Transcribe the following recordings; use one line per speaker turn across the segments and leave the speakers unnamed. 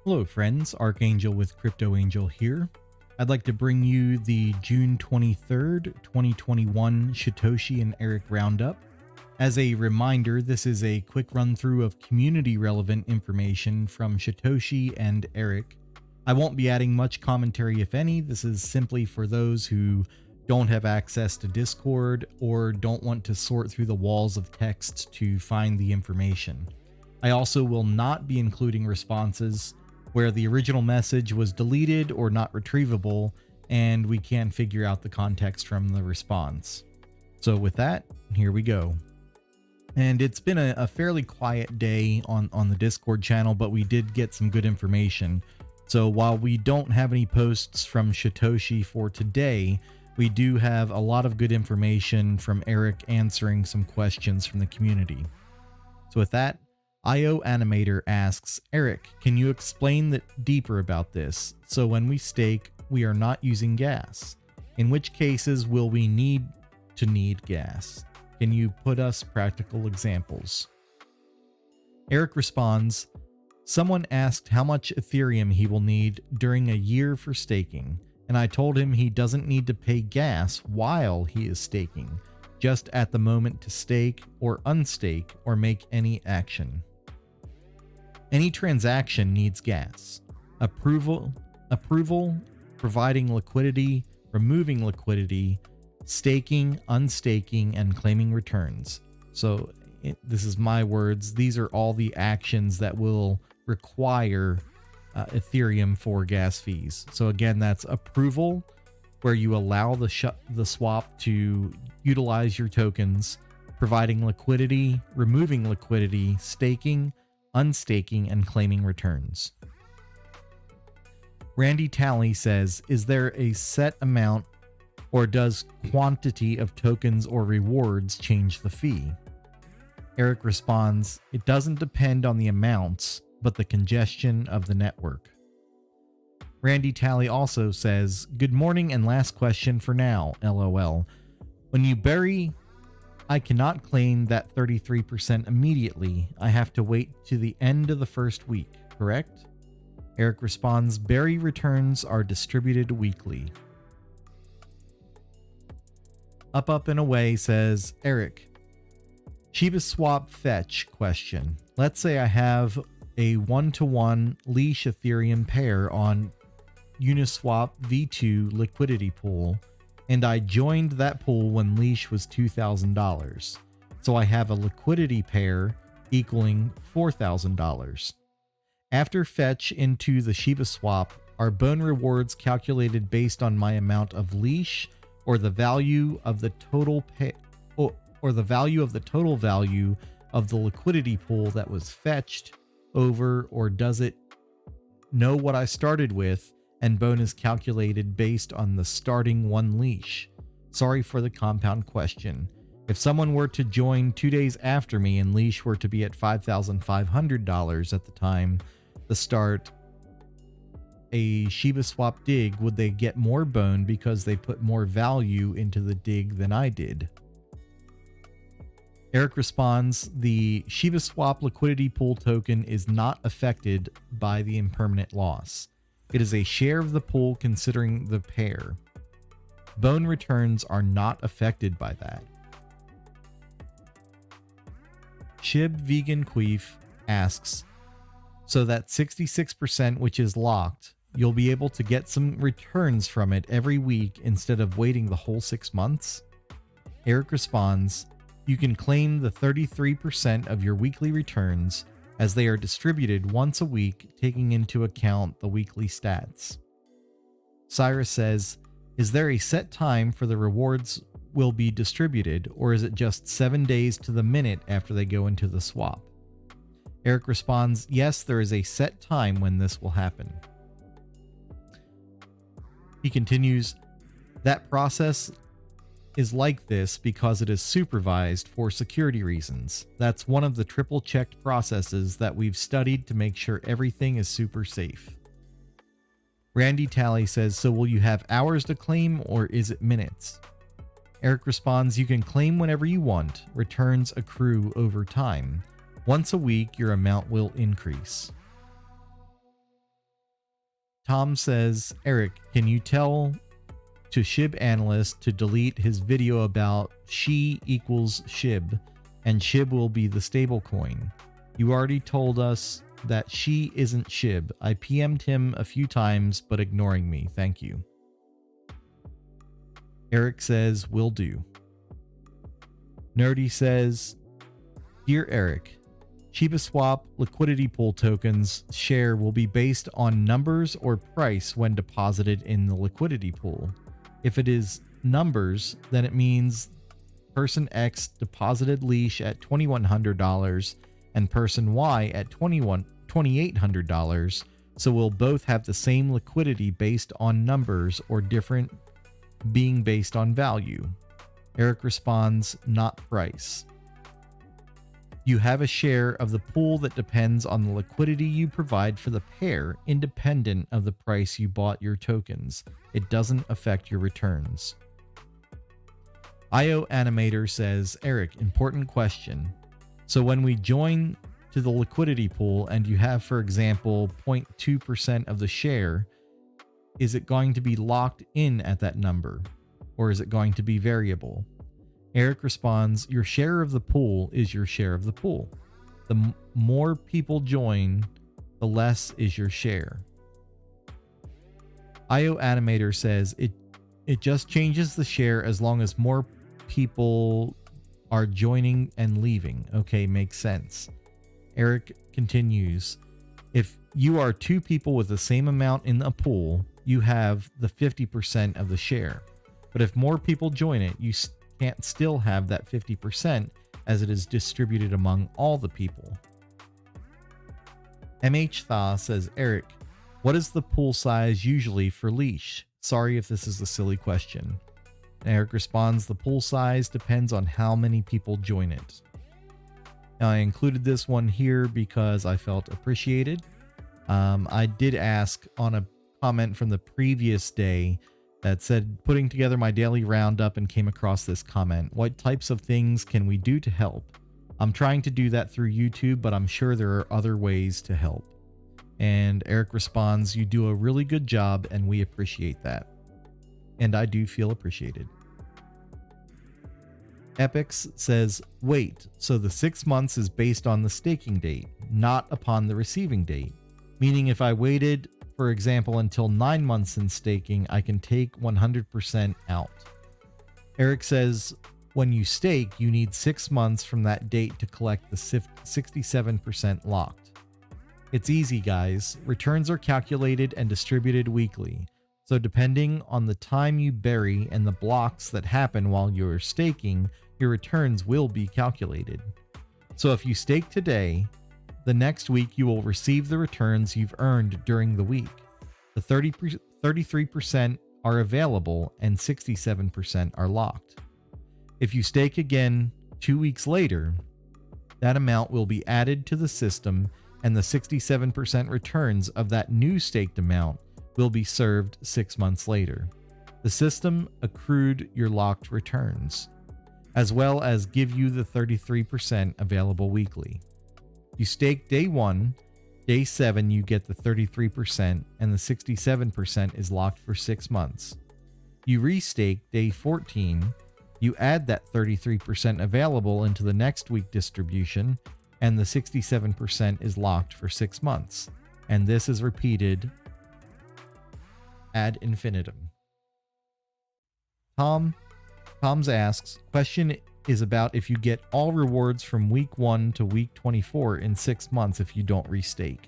Hello friends, Archangel with Crypto Angel here. I'd like to bring you the June 23rd, 2021 Shytoshi and Eric Roundup. As a reminder, this is a quick run through of community relevant information from Shytoshi and Eric. I won't be adding much commentary if any. This is simply for those who don't have access to Discord or don't want to sort through the walls of text to find the information. I also will not be including responses where the original message was deleted or not retrievable, and we can't figure out the context from the response. So with that, here we go. And it's been a fairly quiet day on the Discord channel, but we did get some good information. So while we don't have any posts from Shytoshi for today, we do have a lot of good information from Eric answering some questions from the community. So with that, IO Animator asks, Eric, can you explain deeper about this? So when we stake, we are not using gas. In which cases will we need gas? Can you put us practical examples? Eric responds, someone asked how much Ethereum he will need during a year for staking, and I told him he doesn't need to pay gas while he is staking, just at the moment to stake or unstake or make any action. Any transaction needs gas. Approval, providing liquidity, removing liquidity, staking, unstaking, and claiming returns. So this is my words. These are all the actions that will require Ethereum for gas fees. So again, that's approval, where you allow the swap to utilize your tokens, providing liquidity, removing liquidity, staking, unstaking, and claiming returns. Randy Talley says, is there a set amount or does quantity of tokens or rewards change the fee? Eric responds, it doesn't depend on the amounts, but the congestion of the network. Randy Talley also says, good morning and last question for now, LOL. When you bury, I cannot claim that 33% immediately. I have to wait to the end of the first week, correct? Eric responds, bury returns are distributed weekly. Up and Away says, Eric, Sheba swap fetch question. Let's say I have a 1-to-1 leash Ethereum pair on Uniswap V2 Liquidity Pool, and I joined that pool when leash was $2,000. So I have a liquidity pair equaling $4,000. After fetch into the Sheba swap, are bone rewards calculated based on my amount of leash or the value of the total value of the liquidity pool that was fetched over, or does it know what I started with and bone is calculated based on the starting one leash? Sorry for the compound question. If someone were to join 2 days after me and leash were to be at $5,500 at the time the start a Sheba swap dig, would they get more bone because they put more value into the dig than I did? Eric responds, the Sheba swap liquidity pool token is not affected by the impermanent loss. It is a share of the pool considering the pair. Bone returns are not affected by that. Shib Vegan Queef asks, so that 66% which is locked, you'll be able to get some returns from it every week instead of waiting the whole 6 months? Eric responds, you can claim the 33% of your weekly returns as they are distributed once a week, taking into account the weekly stats. Cyrus says, is there a set time for the rewards will be distributed, or is it just 7 days to the minute after they go into the swap? Eric responds, yes, there is a set time when this will happen. He continues, that process is like this because it is supervised for security reasons. That's one of the triple checked processes that we've studied to make sure everything is super safe. Randy Talley says, so will you have hours to claim or is it minutes? Eric responds, you can claim whenever you want. Returns accrue over time. Once a week, your amount will increase. Tom says, Eric, can you tell to SHIB analyst to delete his video about she equals SHIB and SHIB will be the stable coin? You already told us that she isn't SHIB. I PM'd him a few times, but ignoring me. Thank you. Eric says, will do. Nerdy says, Dear Eric, Sheba Swap Liquidity Pool tokens share will be based on numbers or price when deposited in the liquidity pool. If it is numbers, then it means person X deposited leash at $2,100 and person Y at $2,800, so we'll both have the same liquidity based on numbers or different being based on value. Eric responds, not price. You have a share of the pool that depends on the liquidity you provide for the pair, independent of the price you bought your tokens. It doesn't affect your returns. IO Animator says, Eric, important question. So when we join to the liquidity pool and you have, for example, 0.2% of the share, is it going to be locked in at that number? Or is it going to be variable? Eric responds, your share of the pool is your share of the pool. The more people join, the less is your share. IO Animator says, it just changes the share as long as more people are joining and leaving. Okay, makes sense. Eric continues, if you are two people with the same amount in a pool, you have the 50% of the share. But if more people join it, you can't still have that 50% as it is distributed among all the people. MH Tha says, Eric, what is the pool size usually for leash? Sorry if this is a silly question. And Eric responds, the pool size depends on how many people join it. Now, I included this one here because I felt appreciated. I did ask on a comment from the previous day that said, putting together my daily roundup, and came across this comment. What types of things can we do to help? I'm trying to do that through YouTube, but I'm sure there are other ways to help. And Eric responds, you do a really good job and we appreciate that. And I do feel appreciated. Epix says, wait, so the 6 months is based on the staking date, not upon the receiving date. Meaning if I waited, for example, until 9 months in staking, I can take 100% out. Eric says, when you stake, you need 6 months from that date to collect the 67% locked. It's easy, guys. Returns are calculated and distributed weekly. So depending on the time you bury and the blocks that happen while you're staking, your returns will be calculated. So if you stake today, the next week you will receive the returns you've earned during the week. The 33% are available and 67% are locked. If you stake again 2 weeks later, that amount will be added to the system and the 67% returns of that new staked amount will be served 6 months later. The system accrued your locked returns, as well as give you the 33% available weekly. You stake day 1, day 7 you get the 33% and the 67% is locked for 6 months. You restake day 14, you add that 33% available into the next week distribution and the 67% is locked for 6 months. And this is repeated ad infinitum. Tom's asks, question is about if you get all rewards from week 1 to week 24 in 6 months if you don't restake.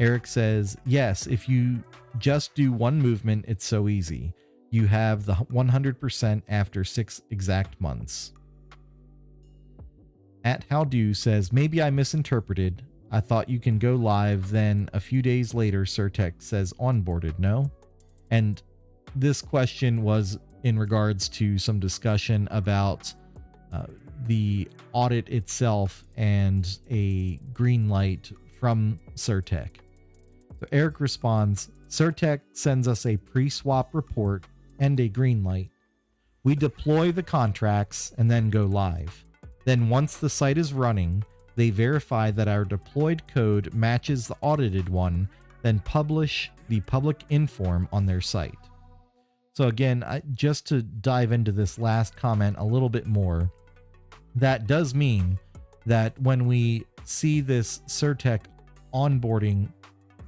Eric says, yes, if you just do one movement, it's so easy. You have the 100% after 6 exact months. At Howdo says, maybe I misinterpreted. I thought you can go live, then a few days later, Surtech says onboarded, no? And this question was in regards to some discussion about the audit itself and a green light from Surtech. So Eric responds, Surtech sends us a pre-swap report and a green light. We deploy the contracts and then go live. Then once the site is running, they verify that our deployed code matches the audited one then publish the public inform on their site. So again, just to dive into this last comment a little bit more, that does mean that when we see this Certec onboarding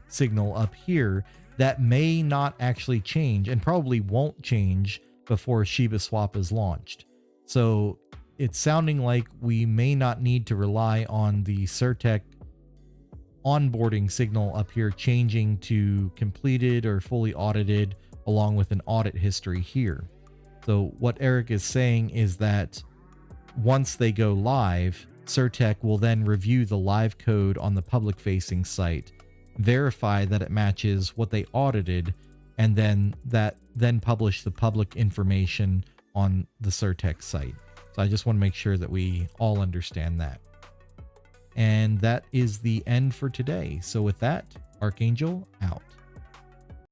signal up here, that may not actually change and probably won't change before Sheba Swap is launched. So it's sounding like we may not need to rely on the Certec onboarding signal up here changing to completed or fully audited along with an audit history here. So what Eric is saying is that once they go live, Certec will then review the live code on the public facing site, verify that it matches what they audited, and then publish the public information on the Certec site. So I just want to make sure that we all understand that. And that is the end for today. So with that, Archangel out.